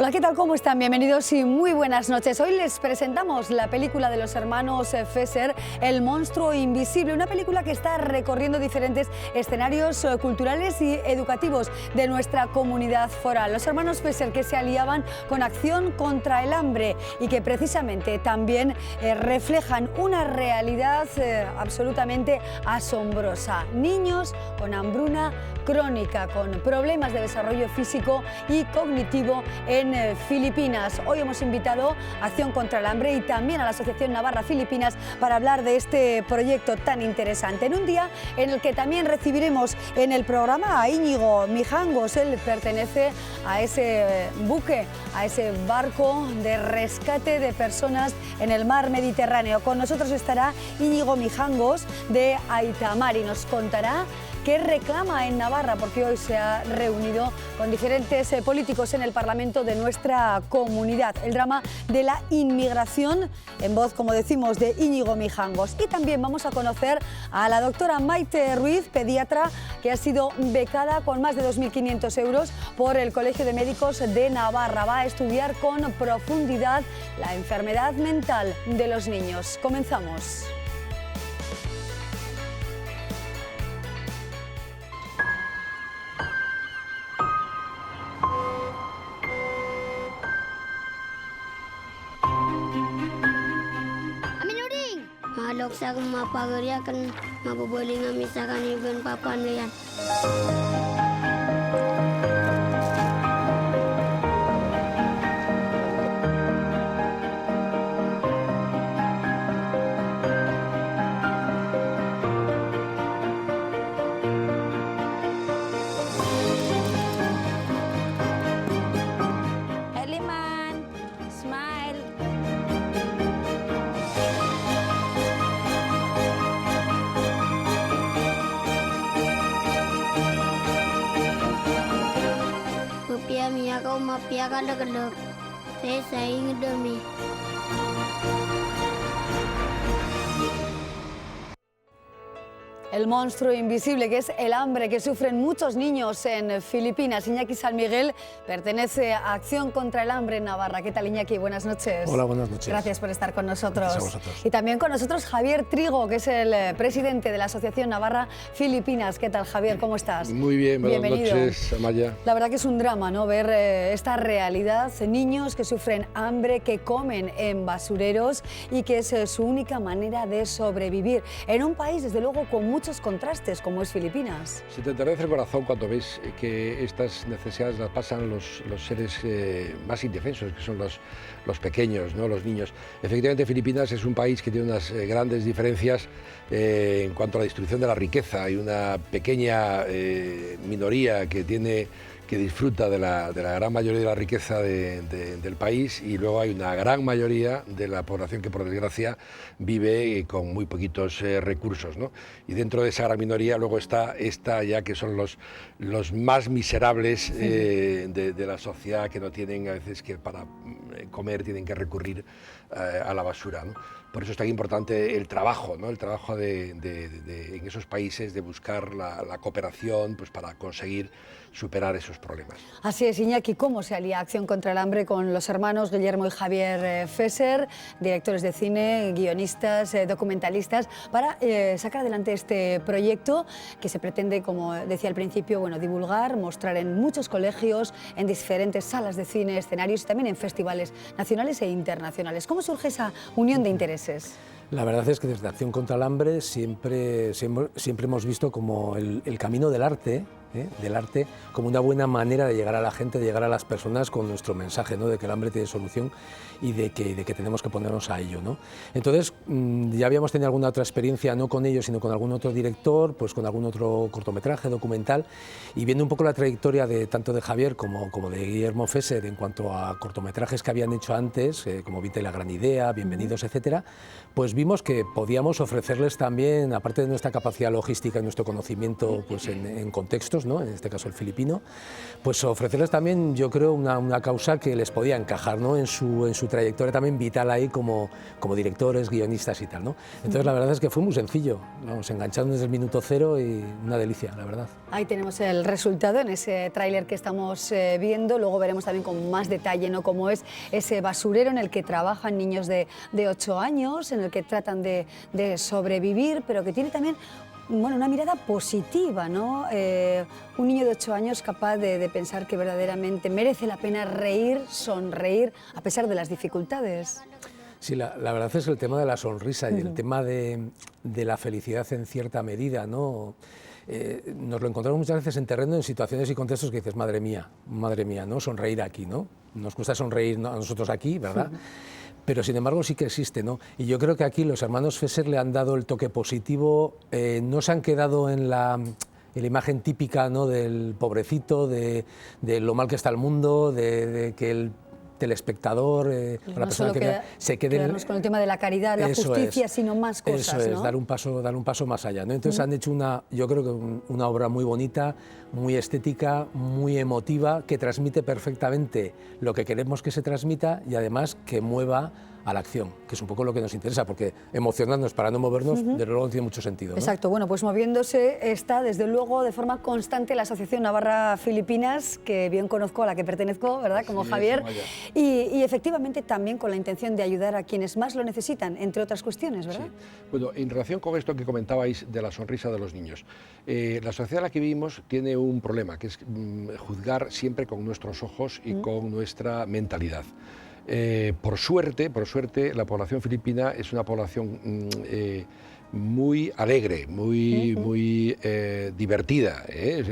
Hola, ¿qué tal? ¿Cómo están? Bienvenidos y muy buenas noches. Hoy les presentamos la película de los hermanos Fesser, El monstruo invisible, una película que está recorriendo diferentes escenarios culturales y educativos de nuestra comunidad foral. Los hermanos Fesser que se aliaban con Acción contra el Hambre y que precisamente también reflejan una realidad absolutamente asombrosa. Niños con hambruna crónica, con problemas de desarrollo físico y cognitivo en Filipinas. Hoy hemos invitado a Acción contra el Hambre y también a la Asociación Navarra Filipinas para hablar de este proyecto tan interesante. En un día en el que también recibiremos en el programa a Íñigo Mijangos. Él pertenece a ese buque, a ese barco de rescate de personas en el mar Mediterráneo. Con nosotros estará Íñigo Mijangos de Aitamar y nos contará qué reclama en Navarra, porque hoy se ha reunido con diferentes políticos en el Parlamento de nuestra comunidad. El drama de la inmigración, en voz, como decimos, de Íñigo Mijangos. Y también vamos a conocer a la doctora Maite Ruiz, pediatra, que ha sido becada con más de 2.500 euros por el Colegio de Médicos de Navarra. Va a estudiar con profundidad la enfermedad mental de los niños. Comenzamos. Malok sa akong mapagorya kan mabubuli nga misa kanibon papan yan. Herliman, smile. Mapia miya ko mapia kalak-kalak. Sa ingin dami. El monstruo invisible, que es el hambre que sufren muchos niños en Filipinas. Iñaki San Miguel pertenece a Acción contra el Hambre en Navarra. ¿Qué tal, Iñaki? Buenas noches. Hola, buenas noches. Gracias por estar con nosotros. Gracias a vosotros. Y también con nosotros Javier Trigo, que es el presidente de la Asociación Navarra Filipinas. ¿Qué tal, Javier? ¿Cómo estás? Muy bien, buenas Bienvenido. noches, Amaya. La verdad que es un drama, ¿no? Ver esta realidad, niños que sufren hambre, que comen en basureros y que es su única manera de sobrevivir en un país, desde luego, con muchos contrastes, como es Filipinas. Se te enternece el corazón cuando ves que estas necesidades las pasan los seres más indefensos, que son los pequeños, ¿no? Los niños. Efectivamente, Filipinas es un país que tiene unas grandes diferencias en cuanto a la distribución de la riqueza. Hay una pequeña minoría que disfruta de la gran mayoría de la riqueza del país, y luego hay una gran mayoría de la población que, por desgracia, vive con muy poquitos recursos, ¿no? Y dentro de esa gran minoría luego está esta ya que son los más miserables de la sociedad, que no tienen, a veces, que para comer tienen que recurrir a la basura, ¿no? Por eso es tan importante el trabajo, ¿no? El trabajo en esos países de buscar la cooperación, pues, para conseguir superar esos problemas. Así es, Iñaki. ¿Cómo se alía Acción contra el Hambre con los hermanos Guillermo y Javier Fesser, directores de cine, guionistas, documentalistas, para sacar adelante este proyecto que se pretende, como decía al principio, bueno, divulgar, mostrar en muchos colegios, en diferentes salas de cine, escenarios y también en festivales nacionales e internacionales? ¿Cómo surge esa unión de intereses? La verdad es que desde Acción contra el Hambre siempre hemos visto como el camino del arte como una buena manera de llegar a la gente, de llegar a las personas con nuestro mensaje, ¿no? De que el hambre tiene solución y de que tenemos que ponernos a ello, ¿no? Entonces, ya habíamos tenido alguna otra experiencia, no con ellos, sino con algún otro director, pues con algún otro cortometraje, documental, y viendo un poco la trayectoria tanto de Javier como de Guillermo Fesser en cuanto a cortometrajes que habían hecho antes, como Vita y la gran idea, Bienvenidos, etcétera, pues vimos que podíamos ofrecerles también, aparte de nuestra capacidad logística y nuestro conocimiento, pues en contextos hijos, ¿no? En este caso el filipino, pues ofrecerles también, yo creo, una causa que les podía encajar, ¿no? en su trayectoria también vital ahí como directores, guionistas y tal, ¿no? Entonces la verdad es que fue muy sencillo, nos engancharon desde el minuto cero y una delicia, la verdad. Ahí tenemos el resultado en ese tráiler que estamos viendo, luego veremos también con más detalle, ¿no? Cómo es ese basurero en el que trabajan niños de 8 años, en el que tratan de sobrevivir, pero que tiene también, bueno, una mirada positiva, ¿no? Un niño de 8 años capaz de pensar que verdaderamente merece la pena reír, sonreír, a pesar de las dificultades. Sí, la verdad es que el tema de la sonrisa y el tema de la felicidad en cierta medida, ¿no? Nos lo encontramos muchas veces en terreno, en situaciones y contextos que dices, madre mía, ¿no? Sonreír aquí, ¿no? Nos cuesta sonreír, ¿no?, a nosotros aquí, ¿verdad? Pero sin embargo sí que existe, ¿no? Y yo creo que aquí los hermanos Fesser le han dado el toque positivo, no se han quedado en la imagen típica, ¿no?, del pobrecito, de lo mal que está el mundo, de que el telespectador, no la persona que se quede quedarnos con el tema de la caridad, la justicia, sino más cosas. Eso es, ¿no? dar un paso más allá, ¿no? Entonces han hecho yo creo que una obra muy bonita, muy estética, muy emotiva, que transmite perfectamente lo que queremos que se transmita y además que mueva a la acción, que es un poco lo que nos interesa, porque emocionarnos para no movernos, desde luego no tiene mucho sentido, ¿no? Exacto, bueno, pues moviéndose está desde luego de forma constante la Asociación Navarra Filipinas, que bien conozco, a la que pertenezco, ¿verdad?, como Javier, y efectivamente también con la intención de ayudar a quienes más lo necesitan, entre otras cuestiones, ¿verdad? Sí. Bueno, en relación con esto que comentabais de la sonrisa de los niños, la sociedad en la que vivimos tiene un problema, que es juzgar siempre con nuestros ojos y con nuestra mentalidad. Por suerte, la población filipina es una población muy alegre, muy divertida,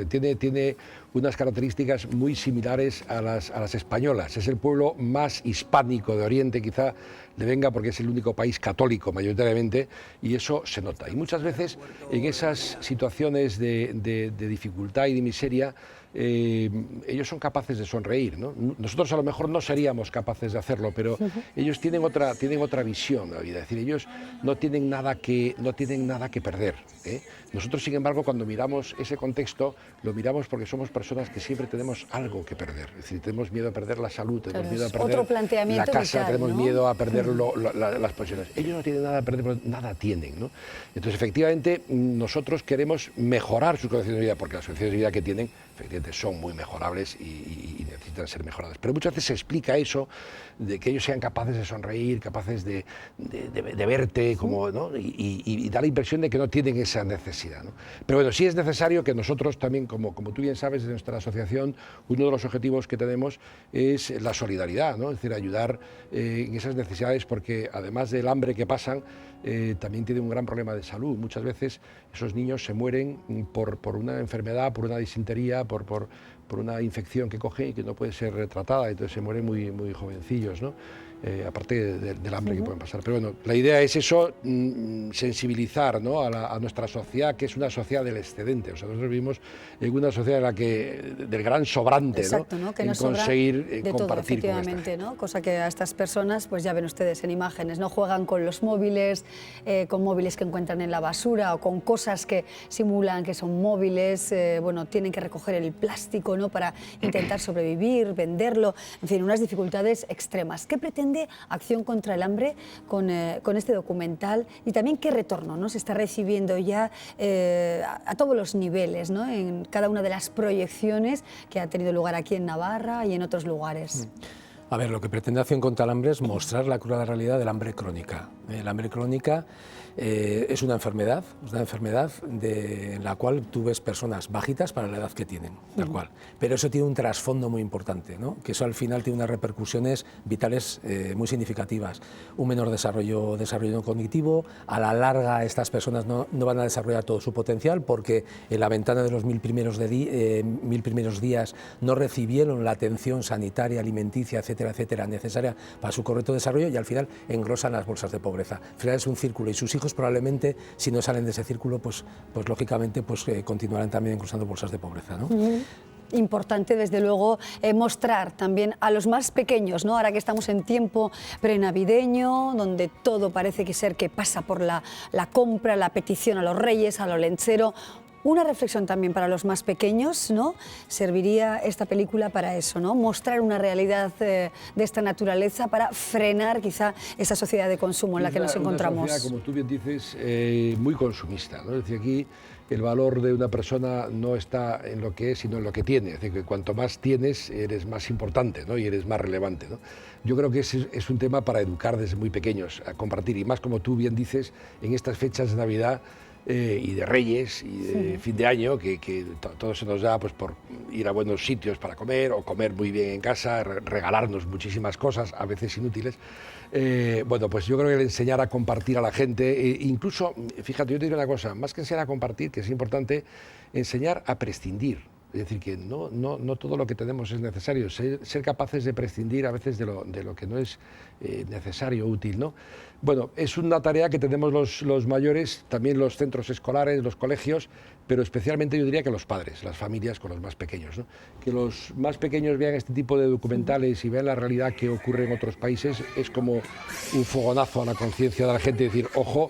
tiene unas características muy similares a las españolas. Es el pueblo más hispánico de Oriente, quizá le venga porque es el único país católico mayoritariamente, y eso se nota. Y muchas veces en esas situaciones de dificultad y de miseria, ellos son capaces de sonreír, ¿no? Nosotros a lo mejor no seríamos capaces de hacerlo, pero ellos tienen otra visión de la vida. Es decir, ellos no tienen nada que perder, ¿eh? Nosotros, sin embargo, cuando miramos ese contexto, lo miramos porque somos personas que siempre tenemos algo que perder. Es decir, tenemos miedo a perder la salud, tenemos miedo a perder la casa, vital, tenemos ¿no? miedo a perder las posesiones. Ellos no tienen nada a perder, pero nada tienen, ¿no? Entonces, efectivamente, nosotros queremos mejorar sus condiciones de vida, porque las condiciones de vida que tienen, efectivamente, son muy mejorables y necesitan ser mejoradas. Pero muchas veces se explica eso, de que ellos sean capaces de sonreír, capaces de verte, como, ¿no? y da la impresión de que no tienen esa necesidad, ¿no? Pero bueno, sí es necesario que nosotros también, como tú bien sabes, desde nuestra asociación, uno de los objetivos que tenemos es la solidaridad, ¿no? Es decir, ayudar en esas necesidades, porque además del hambre que pasan, también tienen un gran problema de salud. Muchas veces esos niños se mueren por una enfermedad, por una disentería, por una infección que cogen y que no puede ser tratada, entonces se mueren muy jovencillos, ¿no? Aparte del hambre que pueden pasar. Pero bueno, la idea es eso, sensibilizar, ¿no?, a nuestra sociedad, que es una sociedad del excedente. O sea, nosotros vivimos en una sociedad en la que del gran sobrante, exacto, ¿no?, que en nos conseguir sobra de compartir todo, efectivamente, ¿no? Cosa que a estas personas, pues ya ven ustedes en imágenes, no juegan con los móviles, con móviles que encuentran en la basura o con cosas que simulan que son móviles, bueno, tienen que recoger el plástico, ¿no?, para intentar sobrevivir, venderlo, en fin, unas dificultades extremas. ¿Qué pretende Acción contra el Hambre con este documental, y también qué retorno, ¿no?, se está recibiendo ya a todos los niveles, ¿no?, en cada una de las proyecciones que ha tenido lugar aquí en Navarra y en otros lugares? A ver, lo que pretende Acción contra el Hambre es mostrar la cruda realidad del hambre crónica. El hambre crónica es una enfermedad en la cual tú ves personas bajitas para la edad que tienen, tal cual. Pero eso tiene un trasfondo muy importante, ¿no?, que eso al final tiene unas repercusiones vitales muy significativas. Un menor desarrollo no cognitivo, a la larga estas personas no van a desarrollar todo su potencial porque en la ventana de los 1000 primeros días no recibieron la atención sanitaria, alimenticia, etcétera, necesaria para su correcto desarrollo, y al final engrosan las bolsas de pobreza. Al final es un círculo, y sus hijos probablemente, si no salen de ese círculo, pues lógicamente continuarán también engrosando bolsas de pobreza, ¿no? Importante, desde luego, mostrar también a los más pequeños, ¿no?, ahora que estamos en tiempo prenavideño, donde todo parece que pasa por la compra, la petición a los reyes, a lo lenchero. Una reflexión también para los más pequeños, ¿no? Serviría esta película para eso, ¿no? Mostrar una realidad de esta naturaleza para frenar quizá esa sociedad de consumo en la que nos encontramos. Una sociedad, como tú bien dices, muy consumista, ¿no? Es decir, aquí el valor de una persona no está en lo que es, sino en lo que tiene. Es decir, que cuanto más tienes, eres más importante, ¿no? Y eres más relevante, ¿no? Yo creo que ese es un tema para educar desde muy pequeños, a compartir. Y más, como tú bien dices, en estas fechas de Navidad y de Reyes y de fin de año, que todo se nos da pues, por ir a buenos sitios para comer o comer muy bien en casa, regalarnos muchísimas cosas, a veces inútiles. Bueno, pues yo creo que el enseñar a compartir a la gente, incluso, fíjate, yo te digo una cosa, más que enseñar a compartir, que es importante, enseñar a prescindir. Es decir, que no todo lo que tenemos es necesario, ser capaces de prescindir a veces de lo que no es necesario, útil, ¿no? Bueno, es una tarea que tenemos los mayores, también los centros escolares, los colegios, pero especialmente yo diría que los padres, las familias con los más pequeños, ¿no? Que los más pequeños vean este tipo de documentales y vean la realidad que ocurre en otros países, es como un fogonazo a la conciencia de la gente, decir, ojo,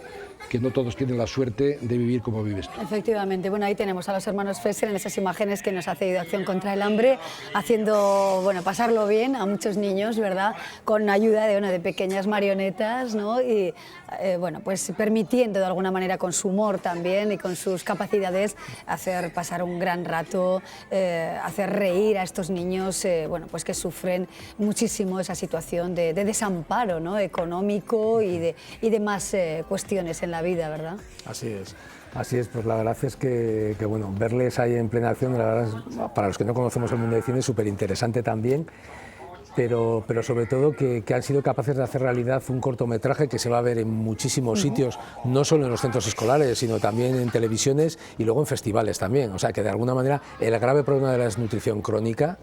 que no todos tienen la suerte de vivir como vives tú. Efectivamente, bueno, ahí tenemos a los hermanos Fesser en esas imágenes que nos ha cedido Acción contra el Hambre, haciendo, bueno, pasarlo bien a muchos niños, ¿verdad?, con ayuda de pequeñas marionetas, ¿no?, y, bueno, pues permitiendo de alguna manera con su humor también y con sus capacidades hacer pasar un gran rato, hacer reír a estos niños, bueno, pues que sufren muchísimo esa situación de desamparo, ¿no?, económico y de más cuestiones en la vida, ¿verdad? Así es, pues la verdad es que bueno, verles ahí en plena acción, la verdad es, para los que no conocemos el mundo del cine, es súper interesante también, pero sobre todo que han sido capaces de hacer realidad un cortometraje que se va a ver en muchísimos sitios, no solo en los centros escolares, sino también en televisiones y luego en festivales también. O sea que de alguna manera el grave problema de la desnutrición crónica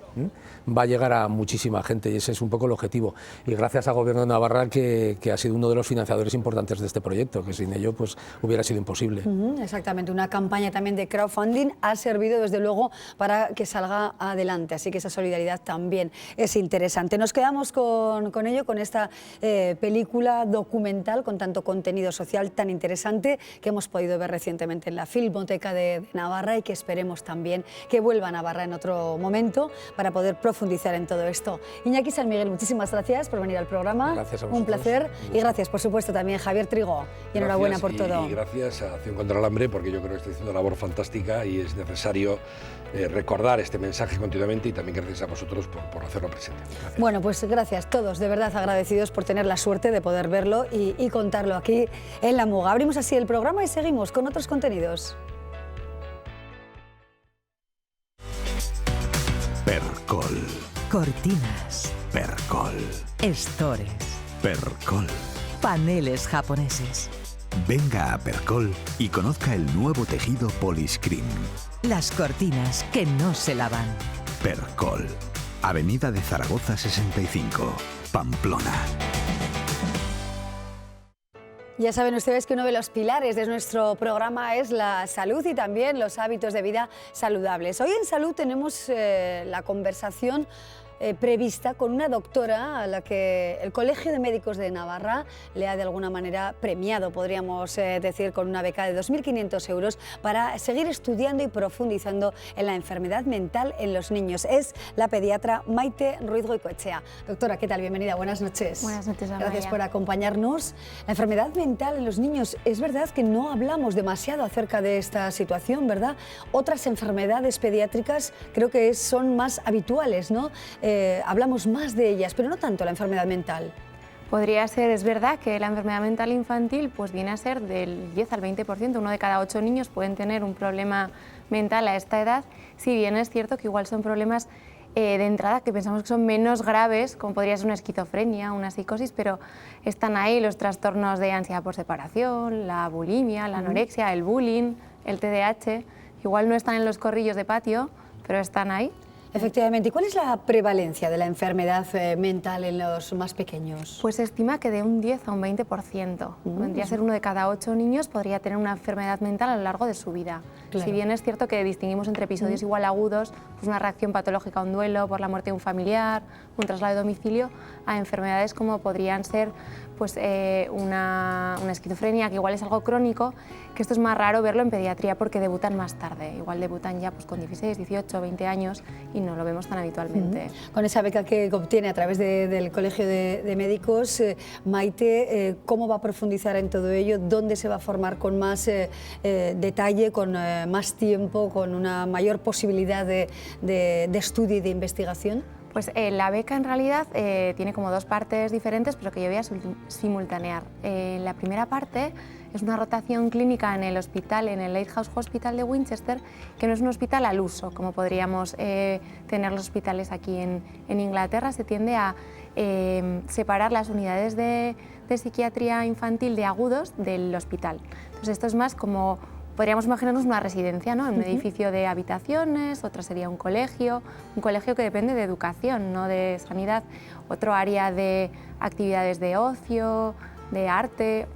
va a llegar a muchísima gente y ese es un poco el objetivo. Y gracias al Gobierno de Navarra que ha sido uno de los financiadores importantes de este proyecto, que sin ello pues hubiera sido imposible. Exactamente, una campaña también de crowdfunding ha servido desde luego para que salga adelante, así que esa solidaridad también es interesante. Nos quedamos con ello, con esta película documental con tanto contenido social tan interesante que hemos podido ver recientemente en la Filmoteca de Navarra y que esperemos también que vuelva a Navarra en otro momento para poder profundizar en todo esto. Iñaki San Miguel, muchísimas gracias por venir al programa. Gracias a vosotros. Un placer y gracias, por supuesto, también Javier Trigo. Y enhorabuena por todo. Y gracias a Acción contra el Hambre, porque yo creo que está haciendo una labor fantástica y es necesario recordar este mensaje continuamente y también gracias a vosotros por hacerlo presente. Gracias. Bueno, pues gracias todos, de verdad agradecidos por tener la suerte de poder verlo y contarlo aquí en La Muga. Abrimos así el programa y seguimos con otros contenidos. Percol. Cortinas, Percol. estores, Percol. paneles japoneses, Venga a Percol y conozca el nuevo tejido Poliscreen. las cortinas que no se lavan. Percol. Avenida de Zaragoza 65, Pamplona. Ya saben ustedes que uno de los pilares de nuestro programa es la salud y también los hábitos de vida saludables. Hoy en Salud tenemos la conversación prevista con una doctora a la que el Colegio de Médicos de Navarra le ha de alguna manera premiado, podríamos decir, con una beca de 2.500 euros para seguir estudiando y profundizando en la enfermedad mental en los niños. Es la pediatra Maite Ruiz Goicoechea. Doctora, ¿qué tal? Bienvenida, buenas noches. Buenas noches, Amaya. Gracias por acompañarnos. La enfermedad mental en los niños, es verdad que no hablamos demasiado acerca de esta situación, ¿verdad? Otras enfermedades pediátricas creo que son más habituales, ¿no? Hablamos más de ellas, pero no tanto la enfermedad mental. Podría ser, es verdad que la enfermedad mental infantil pues viene a ser del 10 al 20%, uno de cada 8 niños pueden tener un problema mental a esta edad, si bien es cierto que igual son problemas de entrada que pensamos que son menos graves, como podría ser una esquizofrenia, una psicosis, pero están ahí los trastornos de ansiedad por separación, la bulimia, la anorexia, el bullying, el TDAH, igual no están en los corrillos de patio, pero están ahí. Efectivamente. ¿Y cuál es la prevalencia de la enfermedad mental en los más pequeños? Pues se estima que de un 10 a un 20%. Vendría a ser uno de cada 8 niños podría tener una enfermedad mental a lo largo de su vida. Claro. Si bien es cierto que distinguimos entre episodios igual agudos, pues una reacción patológica a un duelo por la muerte de un familiar, un traslado de domicilio, a enfermedades como podrían ser pues, una esquizofrenia, que igual es algo crónico, que esto es más raro verlo en pediatría porque debutan más tarde, igual debutan ya pues, con 16, 18, 20 años y no lo vemos tan habitualmente. Con esa beca que obtiene a través del Colegio de Médicos, Maite, ¿cómo va a profundizar en todo ello? ¿Dónde se va a formar con más detalle, con más tiempo, con una mayor posibilidad de estudio y de investigación? Pues la beca en realidad tiene como dos partes diferentes, pero que yo voy a simultanear. La primera parte es una rotación clínica en el hospital, en el Lighthouse Hospital de Winchester, que no es un hospital al uso, como podríamos tener los hospitales aquí en Inglaterra. Se tiende a separar las unidades de psiquiatría infantil de agudos del hospital. Entonces esto es más como podríamos imaginarnos una residencia, ¿no? En un edificio de habitaciones, otra sería un colegio que depende de educación, no de sanidad, otro área de actividades de ocio, de arte,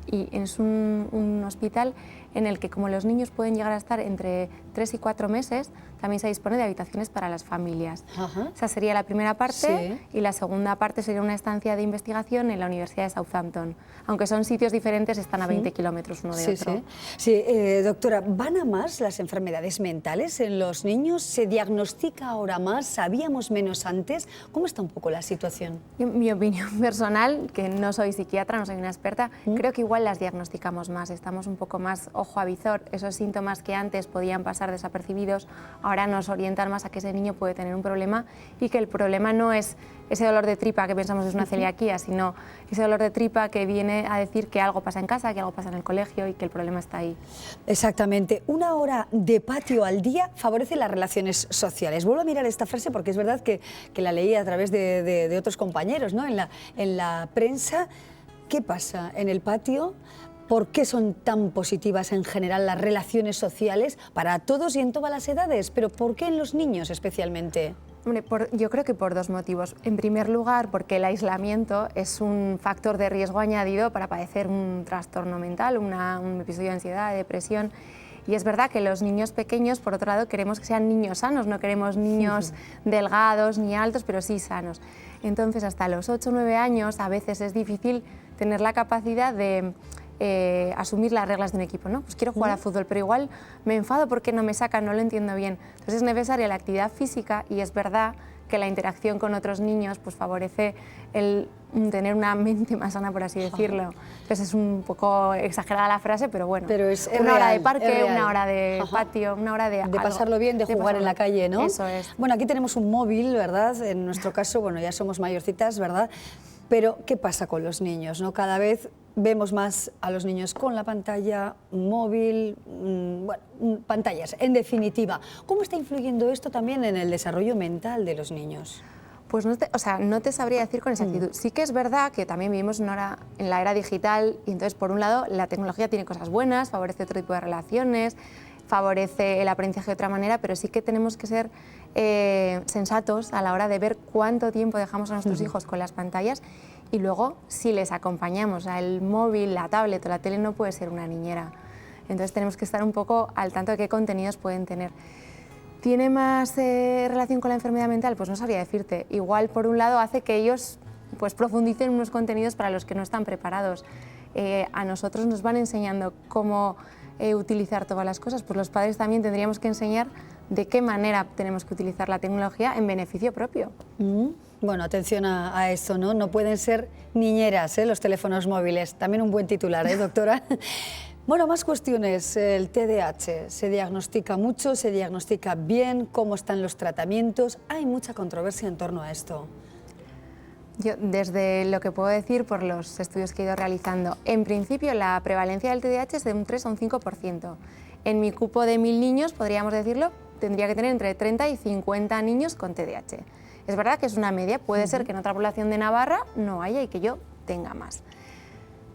y es un hospital en el que, como los niños pueden llegar a estar entre 3 y 4 meses, también se dispone de habitaciones para las familias. Ajá. Esa sería la primera parte, Sí. y la segunda parte sería una estancia de investigación en la Universidad de Southampton. Aunque son sitios diferentes, están a 20 kilómetros uno de otro. Sí, doctora, ¿van a más las enfermedades mentales en los niños? ¿Se diagnostica ahora más? ¿Sabíamos menos antes? ¿Cómo está un poco la situación? Mi opinión personal, que no soy psiquiatra, no soy una experta, creo que igual las diagnosticamos más, estamos un poco más ojo a visor. Esos síntomas que antes podían pasar desapercibidos, ahora nos orientan más a que ese niño puede tener un problema, y que el problema no es ese dolor de tripa que pensamos es una celiaquía, sino ese dolor de tripa que viene a decir que algo pasa en casa, que algo pasa en el colegio y que el problema está ahí. Exactamente. 1 hora de patio al día favorece las relaciones sociales. Vuelvo a mirar esta frase porque es verdad que la leí a través de otros compañeros, ¿no? En la prensa. ¿Qué pasa en el patio? ¿Por qué son tan positivas en general las relaciones sociales para todos y en todas las edades? Pero ¿por qué en los niños especialmente? Hombre, yo creo que por dos motivos. En primer lugar, porque el aislamiento es un factor de riesgo añadido para padecer un trastorno mental, un episodio de ansiedad, de depresión. Y es verdad que los niños pequeños, por otro lado, queremos que sean niños sanos, no queremos niños delgados ni altos, pero sí sanos. Entonces, hasta los 8 o 9 años, a veces es difícil tener la capacidad de asumir las reglas de un equipo, ¿no? Pues quiero jugar a fútbol, pero igual me enfado porque no me sacan, no lo entiendo bien. Entonces es necesaria la actividad física, y es verdad que la interacción con otros niños pues favorece el tener una mente más sana, por así decirlo. Entonces es un poco exagerada la frase, pero bueno. Pero es una hora real, de parque, es real. una hora de patio, una hora de algo, pasarlo bien, de jugar en la calle, ¿no? Eso es. Bueno, aquí tenemos un móvil, ¿verdad? En nuestro caso, bueno, ya somos mayorcitas, ¿verdad? Pero ¿qué pasa con los niños, no? Cada vez vemos más a los niños con la pantalla, móvil, pantallas, en definitiva. ¿Cómo está influyendo esto también en el desarrollo mental de los niños? Pues no te sabría decir con exactitud. Sí que es verdad que también vivimos en la era digital, y entonces, por un lado, la tecnología tiene cosas buenas, favorece otro tipo de relaciones, favorece el aprendizaje de otra manera, pero sí que tenemos que ser sensatos a la hora de ver cuánto tiempo dejamos a nuestros hijos con las pantallas, y luego si les acompañamos. El móvil, la tablet o la tele no puede ser una niñera. Entonces tenemos que estar un poco al tanto de qué contenidos pueden tener. ¿Tiene más relación con la enfermedad mental? Pues no sabría decirte. Igual, por un lado, hace que ellos pues, profundicen en unos contenidos para los que no están preparados. A nosotros nos van enseñando cómo utilizar todas las cosas, pues los padres también tendríamos que enseñar de qué manera tenemos que utilizar la tecnología en beneficio propio. Bueno, atención a esto, ¿no? No pueden ser niñeras, los teléfonos móviles. También un buen titular, doctora? Bueno, más cuestiones. El TDAH, ¿se diagnostica mucho? ¿Se diagnostica bien? ¿Cómo están los tratamientos? Hay mucha controversia en torno a esto. Yo, desde lo que puedo decir por los estudios que he ido realizando, en principio la prevalencia del TDAH es de un 3 a un 5%. En mi cupo de 1000 niños, podríamos decirlo, tendría que tener entre 30 y 50 niños con TDAH. Es verdad que es una media, puede ser que en otra población de Navarra no haya y que yo tenga más.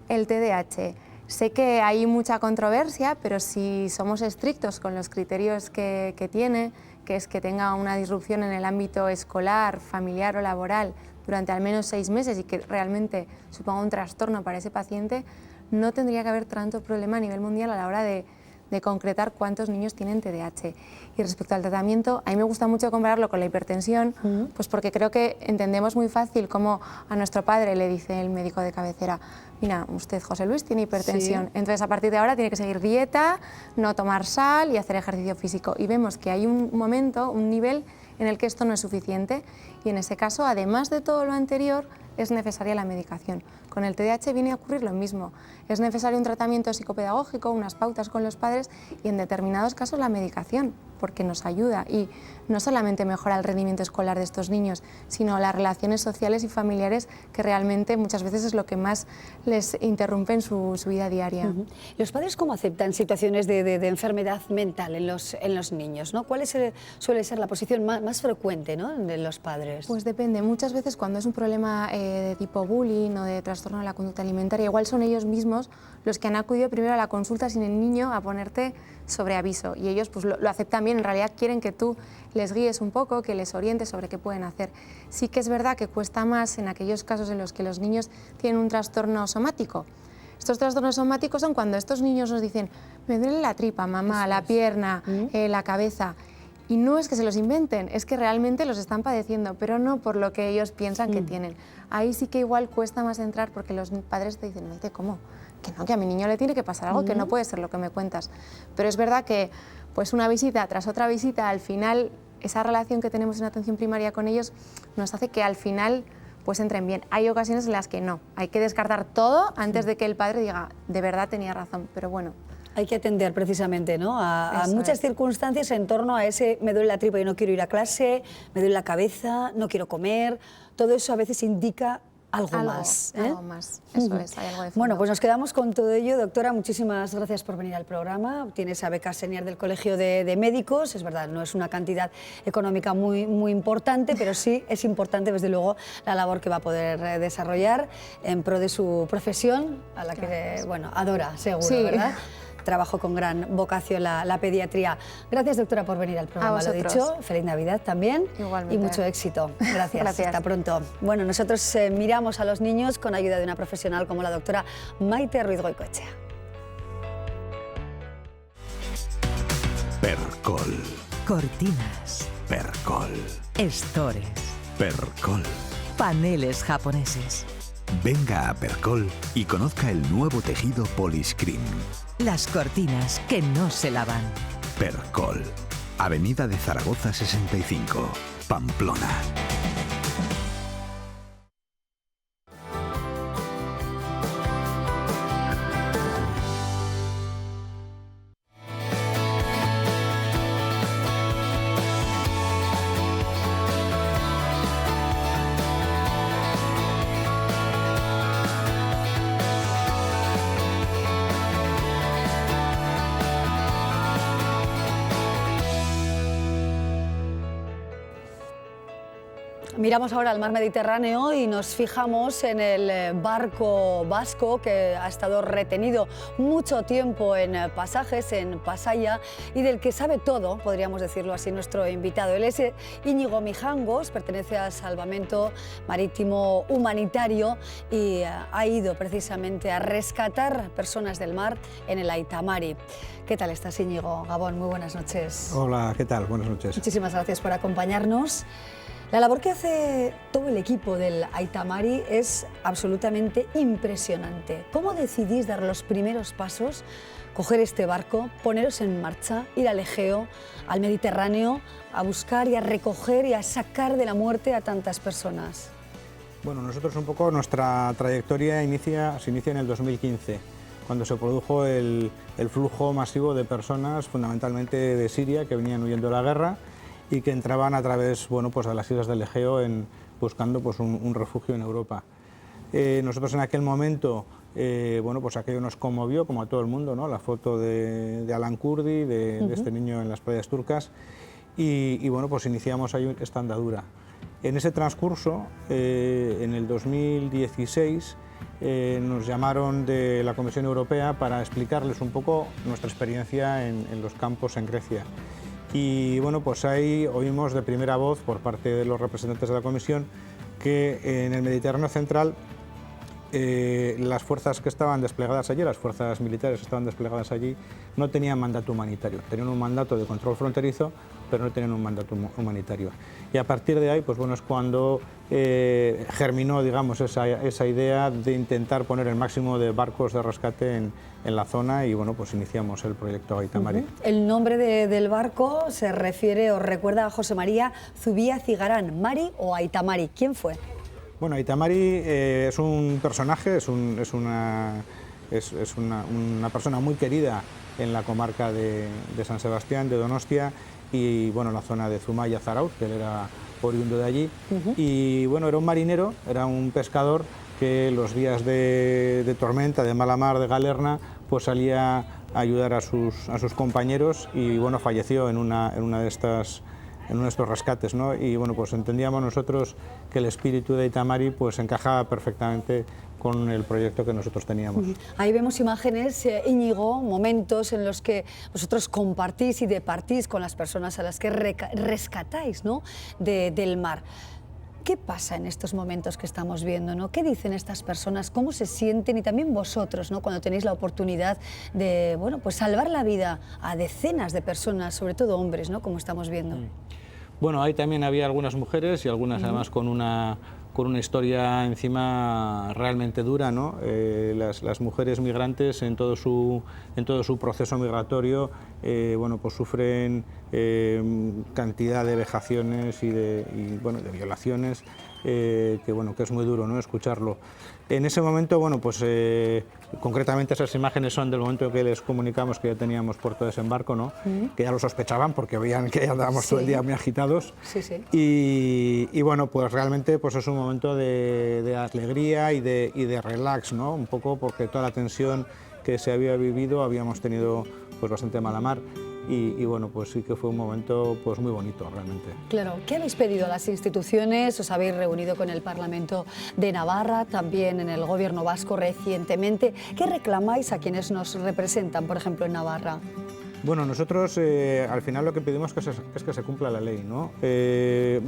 El TDAH, sé que hay mucha controversia, pero si somos estrictos con los criterios que tiene, que es que tenga una disrupción en el ámbito escolar, familiar o laboral durante al menos 6 meses y que realmente suponga un trastorno para ese paciente, no tendría que haber tanto problema a nivel mundial a la hora de de concretar cuántos niños tienen TDAH. Y respecto al tratamiento, a mí me gusta mucho compararlo con la hipertensión, pues porque creo que entendemos muy fácil cómo a nuestro padre le dice el médico de cabecera: mira, usted, José Luis, tiene hipertensión, entonces a partir de ahora tiene que seguir dieta, no tomar sal y hacer ejercicio físico. Y vemos que hay un momento, un nivel en el que esto no es suficiente, y en ese caso, además de todo lo anterior, es necesaria la medicación. Con el TDAH viene a ocurrir lo mismo. Es necesario un tratamiento psicopedagógico, unas pautas con los padres y en determinados casos la medicación, porque nos ayuda y no solamente mejora el rendimiento escolar de estos niños, sino las relaciones sociales y familiares, que realmente muchas veces es lo que más les interrumpe en su vida diaria. ¿Los padres cómo aceptan situaciones de enfermedad mental en los niños, ¿no? ¿Cuál suele ser la posición más frecuente, ¿no?, de los padres? Pues depende. Muchas veces cuando es un problema de tipo bullying o de trastorno de la conducta alimentaria, igual son ellos mismos los que han acudido primero a la consulta sin el niño a ponerte sobre aviso, y ellos pues lo aceptan bien. En realidad quieren que tú les guíes un poco, que les orientes sobre qué pueden hacer. Sí que es verdad que cuesta más en aquellos casos en los que los niños tienen un trastorno somático. Estos trastornos somáticos son cuando estos niños nos dicen: me duele la tripa, mamá, la pierna, la cabeza. Y no es que se los inventen, es que realmente los están padeciendo, pero no por lo que ellos piensan que tienen. Ahí sí que igual cuesta más entrar, porque los padres te dicen: ¿cómo? Que no, que a mi niño le tiene que pasar algo, que no puede ser lo que me cuentas. Pero es verdad que pues una visita tras otra visita, al final esa relación que tenemos en atención primaria con ellos nos hace que al final pues entren bien. Hay ocasiones en las que no, hay que descartar todo antes de que el padre diga: de verdad tenía razón, pero bueno. Hay que atender precisamente, ¿no?, a muchas circunstancias en torno a ese: me duele la tripa y no quiero ir a clase, me duele la cabeza, no quiero comer. Todo eso a veces indica algo más. Algo más, eso es, hay algo de fondo. Bueno, pues nos quedamos con todo ello. Doctora, muchísimas gracias por venir al programa. Tiene esa beca senior del Colegio de Médicos. Es verdad, no es una cantidad económica muy importante, pero sí es importante, desde luego, la labor que va a poder desarrollar en pro de su profesión, a la que, bueno, adora, seguro, ¿verdad? Trabajo con gran vocación la pediatría. Gracias, doctora, por venir al programa. Lo dicho, feliz Navidad también. Igualmente. Y mucho éxito. Gracias. Hasta pronto. Bueno, nosotros miramos a los niños con ayuda de una profesional como la doctora Maite Ruiz Goicoechea. Percol. Cortinas. Percol. Estores. Percol. Paneles japoneses. Venga a Percol y conozca el nuevo tejido Poliscreen. Las cortinas que no se lavan. Percol. Avenida de Zaragoza 65, Pamplona. Miramos ahora al mar Mediterráneo y nos fijamos en el barco vasco que ha estado retenido mucho tiempo en pasajes, en Pasaia, y del que sabe todo, podríamos decirlo así, nuestro invitado. Él es Íñigo Mijangos, pertenece al Salvamento Marítimo Humanitario y ha ido precisamente a rescatar personas del mar en el Aita Mari. ¿Qué tal estás, Íñigo? Gabón, muy buenas noches. Hola, ¿qué tal? Buenas noches. Muchísimas gracias por acompañarnos. La labor que hace todo el equipo del Aita Mari es absolutamente impresionante. ¿Cómo decidís dar los primeros pasos, coger este barco, poneros en marcha, ir al Egeo, al Mediterráneo, a buscar y a recoger y a sacar de la muerte a tantas personas? Bueno, nosotros un poco, nuestra trayectoria se inicia en el 2015, cuando se produjo el flujo masivo de personas, fundamentalmente de Siria, que venían huyendo de la guerra y que entraban a través, bueno, pues a las islas del Egeo buscando pues un refugio en Europa. Nosotros en aquel momento, bueno, pues aquello nos conmovió, como a todo el mundo, ¿no? La foto de Alan Kurdi, de este niño en las playas turcas, y bueno, pues iniciamos ahí esta andadura. En ese transcurso, en el 2016, nos llamaron de la Comisión Europea para explicarles un poco nuestra experiencia en los campos en Grecia. Y bueno, pues ahí oímos de primera voz por parte de los representantes de la Comisión que en el Mediterráneo central las fuerzas que estaban desplegadas allí, las fuerzas militares que estaban desplegadas allí, no tenían mandato humanitario. Tenían un mandato de control fronterizo, pero no tenían un mandato humanitario. Y a partir de ahí, pues bueno, es cuando germinó, digamos, esa idea de intentar poner el máximo de barcos de rescate en la zona y bueno, pues iniciamos el proyecto Aita Mari. El nombre del barco se refiere o recuerda a José María Zubia Cigarán, Mari o Aita Mari. ¿Quién fue? Bueno, Aita Mari es un personaje, es una persona muy querida en la comarca de San Sebastián, de Donostia, y bueno, la zona de Zumaya, Zarauz, que él era oriundo de allí. Y bueno, era un marinero, era un pescador que los días de tormenta, de mala mar, de galerna, pues salía a ayudar a sus compañeros y bueno, falleció en uno de estos rescates, ¿no? Y bueno, pues entendíamos nosotros que el espíritu de Aita Mari pues encajaba perfectamente con el proyecto que nosotros teníamos. Ahí vemos imágenes, Íñigo, momentos en los que vosotros compartís y departís con las personas a las que rescatáis, ¿no?, del mar. ¿Qué pasa en estos momentos que estamos viendo, ¿no? ¿Qué dicen estas personas? ¿Cómo se sienten? Y también vosotros, ¿no?, cuando tenéis la oportunidad de, bueno, pues salvar la vida a decenas de personas, sobre todo hombres, ¿no?, como estamos viendo. Bueno, ahí también había algunas mujeres y algunas además con una historia encima realmente dura, ¿no? Las mujeres migrantes en todo su proceso migratorio bueno, pues sufren cantidad de vejaciones y de violaciones que es muy duro, ¿no?, escucharlo. En ese momento, bueno, pues concretamente esas imágenes son del momento que les comunicamos que ya teníamos puerto de desembarco, ¿no?, que ya lo sospechaban porque veían que ya andábamos todo el día muy agitados. Y bueno, pues realmente pues es un momento de alegría y de relax, ¿no?, un poco porque toda la tensión que se había vivido habíamos tenido pues bastante mala mar. Y bueno, pues sí que fue un momento pues muy bonito realmente. Claro, ¿qué habéis pedido a las instituciones? Os habéis reunido con el Parlamento de Navarra, también en el Gobierno vasco recientemente. ¿Qué reclamáis a quienes nos representan, por ejemplo, en Navarra? Bueno, nosotros al final lo que pedimos es que se cumpla la ley, ¿no?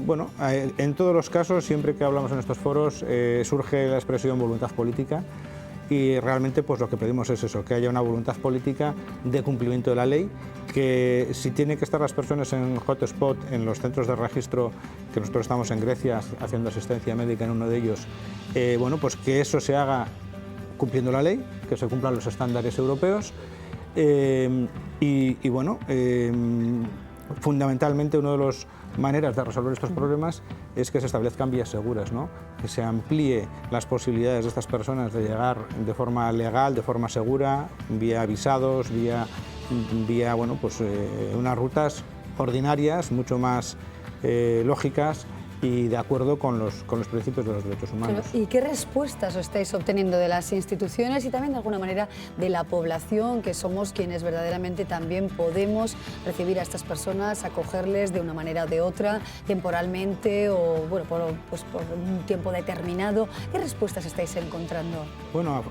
Bueno, en todos los casos, siempre que hablamos en estos foros, surge la expresión voluntad política. Y realmente pues lo que pedimos es eso, que haya una voluntad política de cumplimiento de la ley, que si tienen que estar las personas en hotspot, en los centros de registro, que nosotros estamos en Grecia haciendo asistencia médica en uno de ellos, bueno, pues que eso se haga cumpliendo la ley, que se cumplan los estándares europeos y bueno, fundamentalmente una de las maneras de resolver estos problemas es que se establezcan vías seguras, ¿no?, que se amplíe las posibilidades de estas personas de llegar de forma legal, de forma segura, vía visados, vía bueno, pues unas rutas ordinarias, mucho más lógicas y de acuerdo con los principios de los derechos humanos. ¿Y qué respuestas estáis obteniendo de las instituciones y también de alguna manera de la población, que somos quienes verdaderamente también podemos recibir a estas personas, acogerles de una manera o de otra, temporalmente o bueno, por un tiempo determinado? ¿Qué respuestas estáis encontrando? Bueno,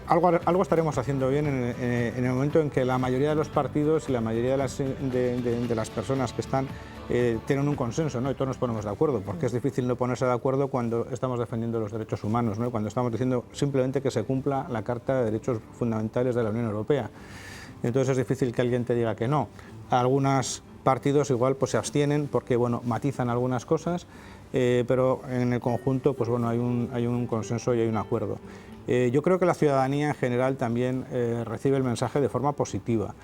algo estaremos haciendo bien en el momento en que la mayoría de los partidos y la mayoría de las personas que están tienen un consenso, ¿no?, y todos nos ponemos de acuerdo, porque es difícil no ponerse de acuerdo cuando estamos defendiendo los derechos humanos, ¿no?, cuando estamos diciendo simplemente que se cumpla la Carta de Derechos Fundamentales de la Unión Europea. Entonces es difícil que alguien te diga que no. Algunos partidos igual pues se abstienen porque bueno, matizan algunas cosas, pero en el conjunto pues bueno, hay un consenso y hay un acuerdo. Yo creo que la ciudadanía en general también recibe el mensaje de forma positiva.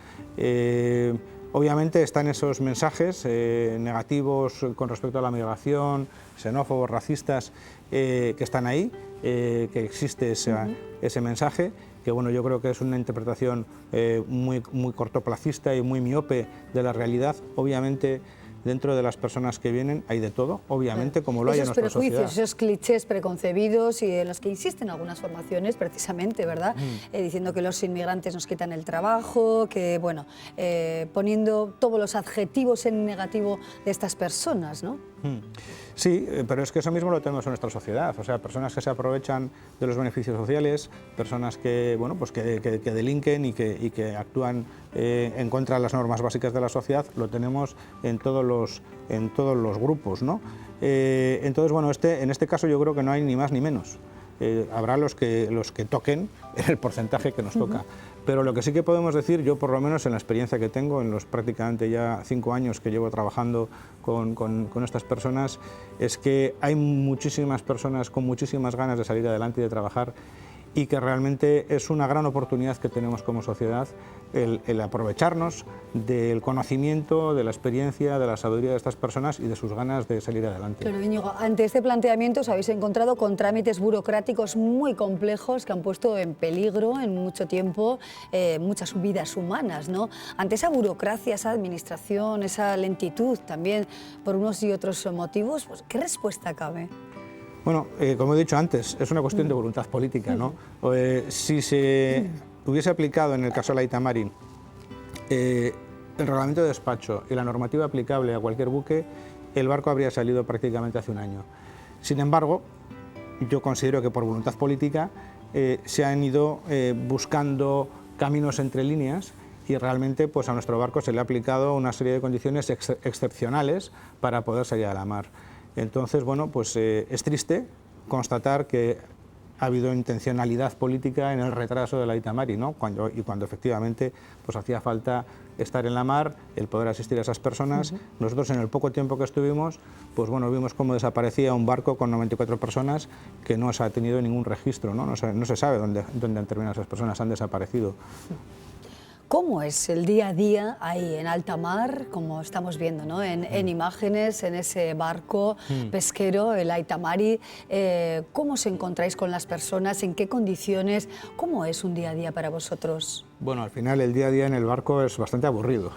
Obviamente están esos mensajes negativos con respecto a la migración, xenófobos, racistas, que están ahí, que existe ese mensaje, que bueno, yo creo que es una interpretación muy cortoplacista y muy miope de la realidad. Obviamente, dentro de las personas que vienen hay de todo, obviamente, como lo hay en nuestra sociedad. Esos prejuicios, esos clichés preconcebidos y en los que insisten algunas formaciones, precisamente, ¿verdad? Diciendo que los inmigrantes nos quitan el trabajo, que, bueno, poniendo todos los adjetivos en negativo de estas personas, ¿no? Sí, pero es que eso mismo lo tenemos en nuestra sociedad, o sea, personas que se aprovechan de los beneficios sociales, personas que, bueno, pues que delinquen y que actúan en contra de las normas básicas de la sociedad, lo tenemos en todos los grupos, ¿no? Entonces, bueno, en este caso yo creo que no hay ni más ni menos. habrá los que toquen el porcentaje que nos toca. Pero lo que sí que podemos decir, yo por lo menos en la experiencia que tengo, en los prácticamente ya 5 años que llevo trabajando con estas personas, es que hay muchísimas personas con muchísimas ganas de salir adelante y de trabajar, y que realmente es una gran oportunidad que tenemos como sociedad el aprovecharnos del conocimiento, de la experiencia, de la sabiduría de estas personas y de sus ganas de salir adelante. Claro, Íñigo, ante este planteamiento os habéis encontrado con trámites burocráticos muy complejos que han puesto en peligro en mucho tiempo muchas vidas humanas, ¿no? Ante esa burocracia, esa administración, esa lentitud también por unos y otros motivos, pues, ¿qué respuesta cabe? Bueno, como he dicho antes, es una cuestión de voluntad política, ¿no? Si se hubiese aplicado en el caso de la Aita Mari el reglamento de despacho y la normativa aplicable a cualquier buque, el barco habría salido prácticamente hace un año. Sin embargo, yo considero que por voluntad política se han ido buscando caminos entre líneas, y realmente pues a nuestro barco se le ha aplicado una serie de condiciones excepcionales para poder salir a la mar. Entonces, bueno, pues es triste constatar que ha habido intencionalidad política en el retraso de la Aita Mari, ¿no? Cuando efectivamente pues hacía falta estar en la mar, el poder asistir a esas personas. Nosotros en el poco tiempo que estuvimos, pues bueno, vimos cómo desaparecía un barco con 94 personas que no se ha tenido ningún registro, ¿no? No se sabe dónde han terminado esas personas, han desaparecido. ¿Cómo es el día a día ahí en alta mar, como estamos viendo, ¿no? en imágenes, en ese barco pesquero, el Aita Mari? ¿Cómo os encontráis con las personas? ¿En qué condiciones? ¿Cómo es un día a día para vosotros? Bueno, al final el día a día en el barco es bastante aburrido.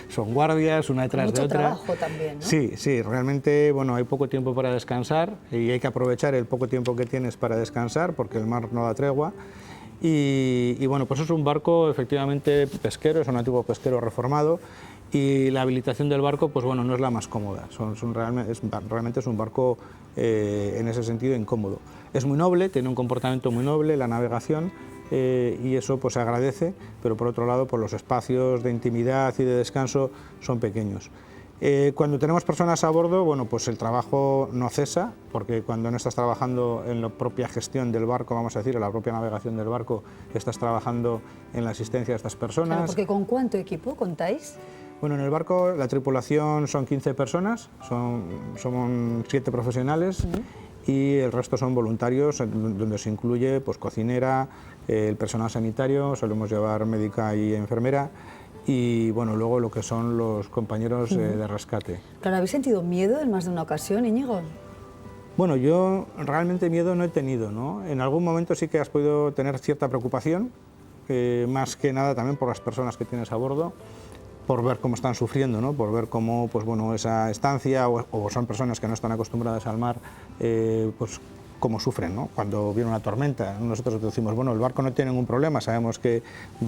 Son guardias, una detrás de otra. Mucho trabajo también, ¿no? Sí, realmente bueno, hay poco tiempo para descansar y hay que aprovechar el poco tiempo que tienes para descansar, porque el mar no da tregua. Y bueno, pues es un barco efectivamente pesquero, es un antiguo pesquero reformado, y la habilitación del barco pues bueno, no es la más cómoda, realmente es un barco en ese sentido incómodo. Es muy noble, tiene un comportamiento muy noble, la navegación, y eso pues se agradece, pero por otro lado pues los espacios de intimidad y de descanso son pequeños. Cuando tenemos personas a bordo, bueno, pues el trabajo no cesa, porque cuando no estás trabajando en la propia gestión del barco, vamos a decir, en la propia navegación del barco, estás trabajando en la asistencia de estas personas. Claro, porque ¿con cuánto equipo contáis? Bueno, en el barco la tripulación son 15 personas, son 7 profesionales y el resto son voluntarios, donde se incluye pues, cocinera, el personal sanitario, solemos llevar médica y enfermera, y bueno, luego lo que son los compañeros de rescate. Claro, ¿habéis sentido miedo en más de una ocasión, Íñigo? Bueno, yo realmente miedo no he tenido, ¿no? En algún momento sí que has podido tener cierta preocupación, más que nada también por las personas que tienes a bordo, por ver cómo están sufriendo, ¿no? Por ver cómo pues, bueno, esa estancia, o son personas que no están acostumbradas al mar, pues cómo sufren, ¿no? Cuando viene una tormenta. Nosotros decimos, bueno, el barco no tiene ningún problema, sabemos que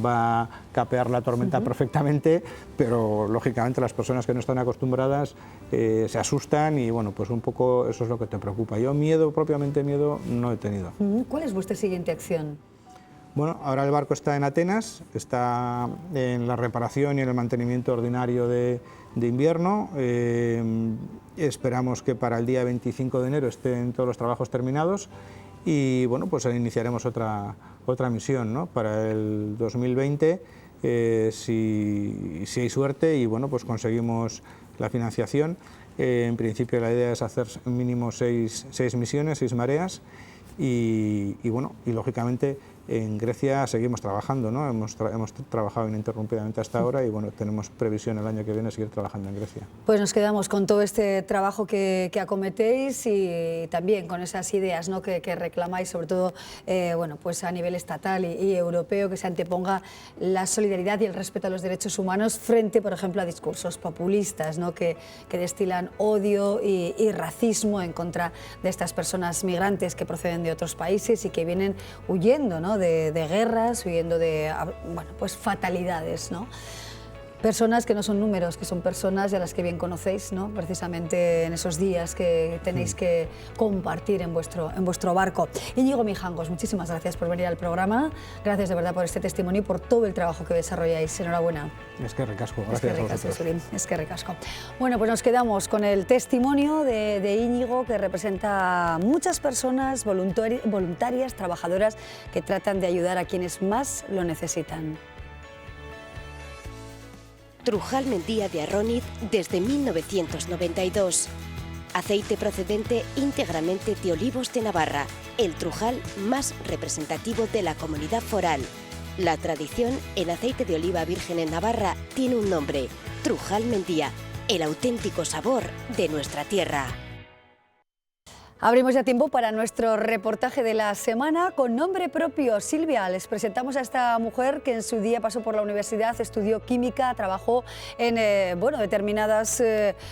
va a capear la tormenta perfectamente, pero lógicamente las personas que no están acostumbradas se asustan y bueno, pues un poco eso es lo que te preocupa. Yo propiamente miedo, no he tenido. ¿Cuál es vuestra siguiente acción? Bueno, ahora el barco está en Atenas, está en la reparación y en el mantenimiento ordinario de invierno. Esperamos que para el día 25 de enero estén todos los trabajos terminados y bueno, pues iniciaremos otra misión, ¿no? Para el 2020, si hay suerte y bueno, pues conseguimos la financiación. En principio la idea es hacer mínimo 6 misiones, 6 mareas y bueno, y lógicamente en Grecia seguimos trabajando, ¿no? Hemos trabajado ininterrumpidamente hasta ahora y bueno, tenemos previsión el año que viene seguir trabajando en Grecia. Pues nos quedamos con todo este trabajo que acometéis y también con esas ideas, ¿no? que reclamáis, sobre todo bueno, pues a nivel estatal y europeo, que se anteponga la solidaridad y el respeto a los derechos humanos frente, por ejemplo, a discursos populistas, ¿no? que destilan odio y racismo en contra de estas personas migrantes que proceden de otros países y que vienen huyendo, ¿no? de guerras, huyendo de bueno, pues fatalidades, ¿no? Personas que no son números, que son personas de las que bien conocéis, ¿no? Precisamente en esos días que tenéis que compartir en vuestro barco. Íñigo Mijangos, muchísimas gracias por venir al programa, gracias de verdad por este testimonio y por todo el trabajo que desarrolláis. Enhorabuena. Es que ricasco, gracias a vosotros. Es que ricasco. Bueno, pues nos quedamos con el testimonio de Íñigo, que representa a muchas personas voluntarias, trabajadoras, que tratan de ayudar a quienes más lo necesitan. Trujal Mendía de Arróniz desde 1992. Aceite procedente íntegramente de olivos de Navarra, el Trujal más representativo de la comunidad foral. La tradición en aceite de oliva virgen en Navarra tiene un nombre, Trujal Mendía, el auténtico sabor de nuestra tierra. Abrimos ya tiempo para nuestro reportaje de la semana con nombre propio. Silvia, les presentamos a esta mujer que en su día pasó por la universidad, estudió química, trabajó en determinadas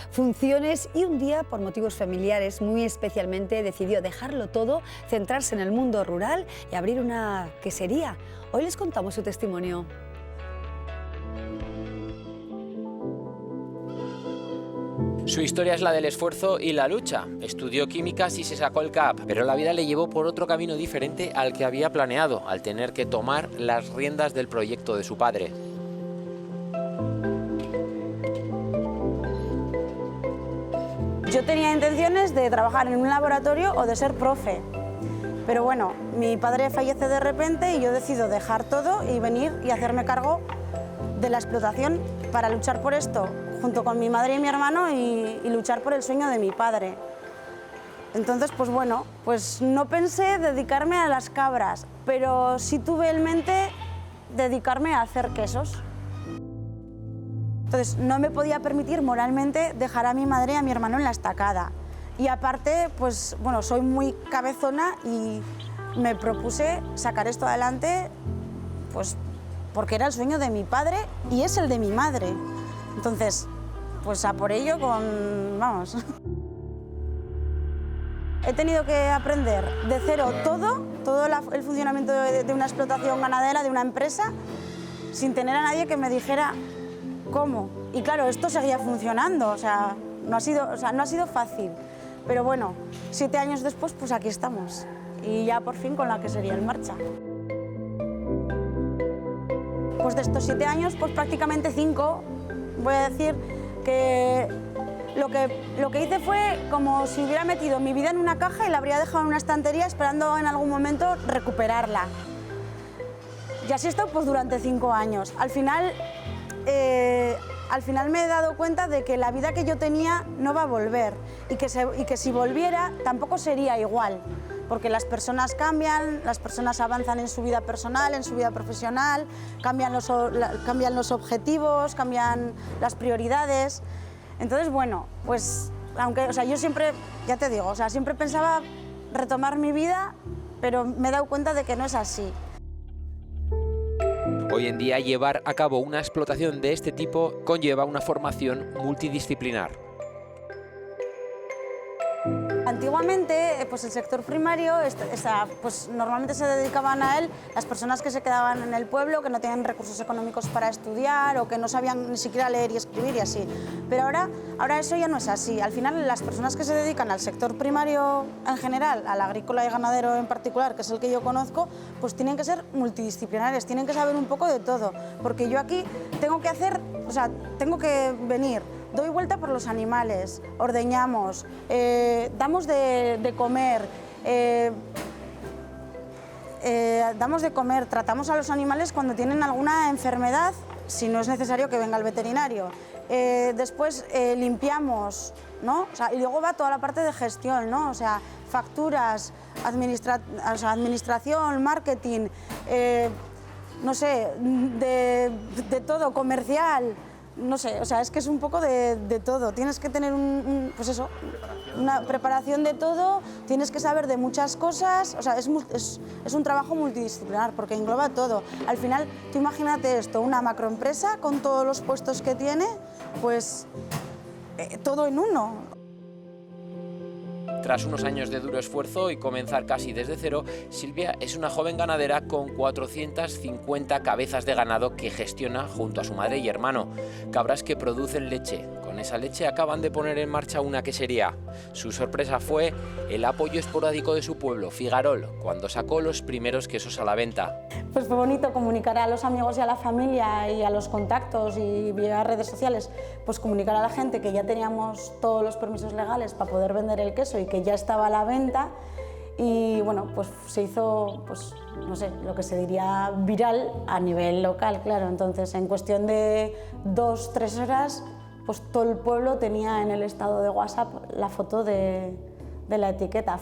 funciones y un día, por motivos familiares muy especialmente, decidió dejarlo todo, centrarse en el mundo rural y abrir una quesería. Hoy les contamos su testimonio. Su historia es la del esfuerzo y la lucha. Estudió químicas y se sacó el CAP, pero la vida le llevó por otro camino diferente al que había planeado, al tener que tomar las riendas del proyecto de su padre. Yo tenía intenciones de trabajar en un laboratorio o de ser profe, pero bueno, mi padre fallece de repente y yo decido dejar todo y venir y hacerme cargo de la explotación para luchar por esto, junto con mi madre y mi hermano y luchar por el sueño de mi padre. Entonces, pues bueno, pues no pensé dedicarme a las cabras, pero sí tuve en mente dedicarme a hacer quesos. Entonces, no me podía permitir moralmente dejar a mi madre y a mi hermano en la estacada. Y aparte, pues bueno, soy muy cabezona y me propuse sacar esto adelante, pues porque era el sueño de mi padre y es el de mi madre. Entonces, pues a por ello vamos. He tenido que aprender de cero todo el funcionamiento de una explotación ganadera, de una empresa, sin tener a nadie que me dijera cómo. Y claro, esto seguía funcionando, no ha sido fácil. Pero bueno, 7 años después, pues aquí estamos. Y ya por fin con la quesería en marcha. Pues de estos 7 años, pues prácticamente 5, voy a decir que lo que hice fue como si hubiera metido mi vida en una caja y la habría dejado en una estantería esperando en algún momento recuperarla. Y así he estado pues durante 5 años. Al final me he dado cuenta de que la vida que yo tenía no va a volver y que si volviera tampoco sería igual. Porque las personas cambian, las personas avanzan en su vida personal, en su vida profesional, cambian los objetivos, cambian las prioridades. Entonces, bueno, pues yo siempre, ya te digo, siempre pensaba retomar mi vida, pero me he dado cuenta de que no es así. Hoy en día, llevar a cabo una explotación de este tipo conlleva una formación multidisciplinar. Antiguamente, pues el sector primario, pues normalmente se dedicaban a él las personas que se quedaban en el pueblo, que no tenían recursos económicos para estudiar o que no sabían ni siquiera leer y escribir y así. Pero ahora eso ya no es así. Al final, las personas que se dedican al sector primario en general, al agrícola y ganadero en particular, que es el que yo conozco, pues tienen que ser multidisciplinares, tienen que saber un poco de todo. Porque yo aquí tengo que venir. Doy vuelta por los animales, ordeñamos, damos de comer, tratamos a los animales cuando tienen alguna enfermedad, si no es necesario que venga el veterinario. Después limpiamos, ¿no? Y luego va toda la parte de gestión, ¿no? Facturas, administración, marketing, no sé, de todo, comercial. No sé, es que es un poco de todo. Tienes que tener una preparación de todo, tienes que saber de muchas cosas. Es un trabajo multidisciplinar porque engloba todo. Al final, tú imagínate esto, una macroempresa con todos los puestos que tiene, pues todo en uno. Tras unos años de duro esfuerzo y comenzar casi desde cero, Silvia es una joven ganadera con 450 cabezas de ganado que gestiona junto a su madre y hermano. Cabras que producen leche. Con esa leche acaban de poner en marcha una quesería. Su sorpresa fue el apoyo esporádico de su pueblo, Figarol, cuando sacó los primeros quesos a la venta. Pues fue bonito comunicar a los amigos y a la familia y a los contactos y vía redes sociales, pues comunicar a la gente que ya teníamos todos los permisos legales para poder vender el queso y que ya estaba a la venta. Y bueno, pues se hizo, pues no sé, lo que se diría viral a nivel local, claro. Entonces, en cuestión de 2-3 horas, pues todo el pueblo tenía en el estado de WhatsApp la foto de la etiqueta.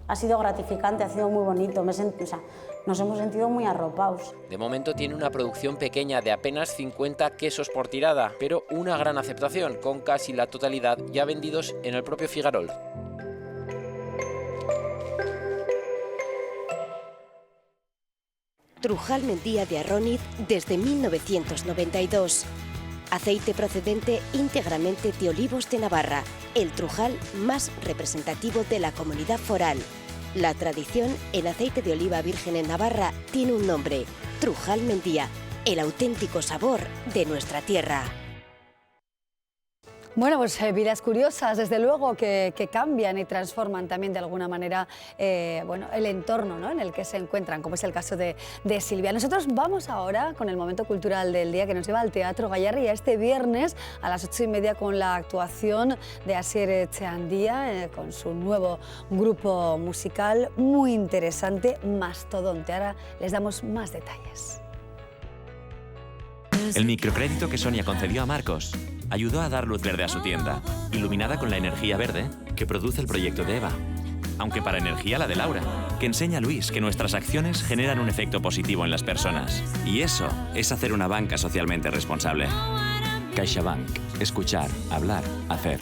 Ha sido gratificante, ha sido muy bonito. Nos hemos sentido muy arropados. De momento tiene una producción pequeña de apenas 50 quesos por tirada, pero una gran aceptación, con casi la totalidad ya vendidos en el propio Figarol. Trujal Mendía de Arróniz desde 1992. Aceite procedente íntegramente de olivos de Navarra, el trujal más representativo de la comunidad foral. La tradición en aceite de oliva virgen en Navarra tiene un nombre, Trujal Mendía, el auténtico sabor de nuestra tierra. Bueno, pues vidas curiosas, desde luego, que cambian y transforman también de alguna manera el entorno, ¿no?, en el que se encuentran, como es el caso de Silvia. Nosotros vamos ahora con el momento cultural del día que nos lleva al Teatro Gayarre, y este viernes a las 8:30 con la actuación de Asier Etxeandía con su nuevo grupo musical muy interesante, Mastodonte. Ahora les damos más detalles. El microcrédito que Sonia concedió a Marcos ayudó a dar luz verde a su tienda, iluminada con la energía verde que produce el proyecto de Eva. Aunque para energía la de Laura, que enseña a Luis que nuestras acciones generan un efecto positivo en las personas. Y eso es hacer una banca socialmente responsable. CaixaBank. Escuchar, hablar, hacer.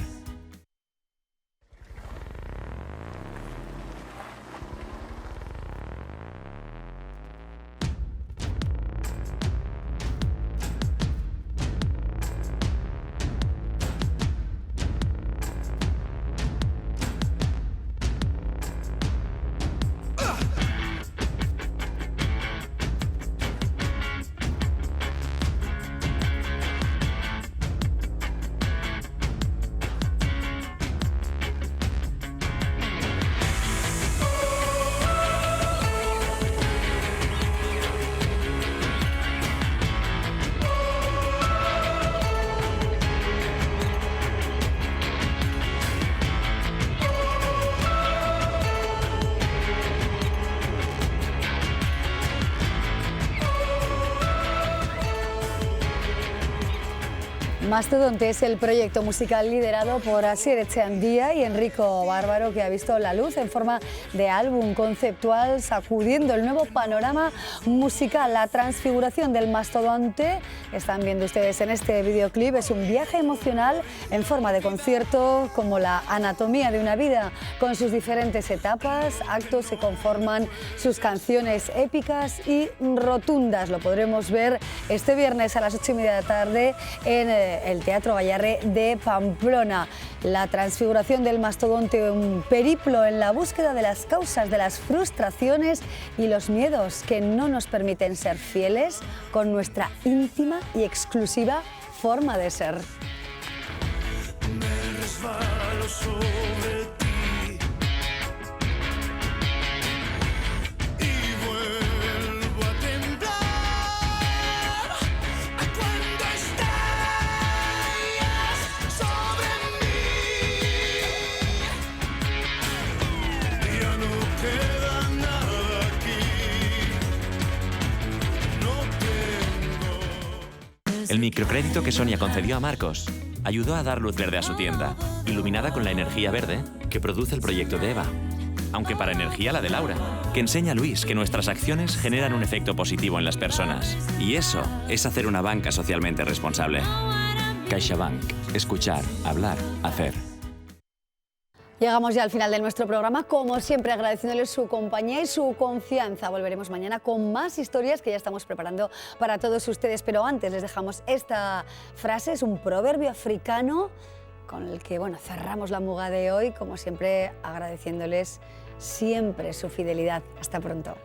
Mastodonte es el proyecto musical liderado por Asier Etxeandía y Enrico Bárbaro, que ha visto la luz en forma de álbum conceptual, sacudiendo el nuevo panorama musical. La transfiguración del mastodonte, están viendo ustedes en este videoclip, es un viaje emocional en forma de concierto, como la anatomía de una vida, con sus diferentes etapas, actos que conforman sus canciones épicas y rotundas. Lo podremos ver este viernes a las 8:30 de la tarde en el Teatro Gayarre de Pamplona. La transfiguración del mastodonte, un periplo en la búsqueda de las causas de las frustraciones y los miedos que no nos permiten ser fieles con nuestra íntima y exclusiva forma de ser. Me resbalo sobre ti y vuelvo a temblar cuando estallas sobre mí. Ya no queda nada aquí, no tengo. El microcrédito que Sonia concedió a Marcos ayudó a dar luz verde a su tienda, iluminada con la energía verde que produce el proyecto de Eva. Aunque para energía la de Laura, que enseña a Luis que nuestras acciones generan un efecto positivo en las personas. Y eso es hacer una banca socialmente responsable. CaixaBank. Escuchar, hablar, hacer. Llegamos ya al final de nuestro programa, como siempre agradeciéndoles su compañía y su confianza. Volveremos mañana con más historias que ya estamos preparando para todos ustedes, pero antes les dejamos esta frase, es un proverbio africano con el que cerramos la muga de hoy, como siempre agradeciéndoles siempre su fidelidad. Hasta pronto.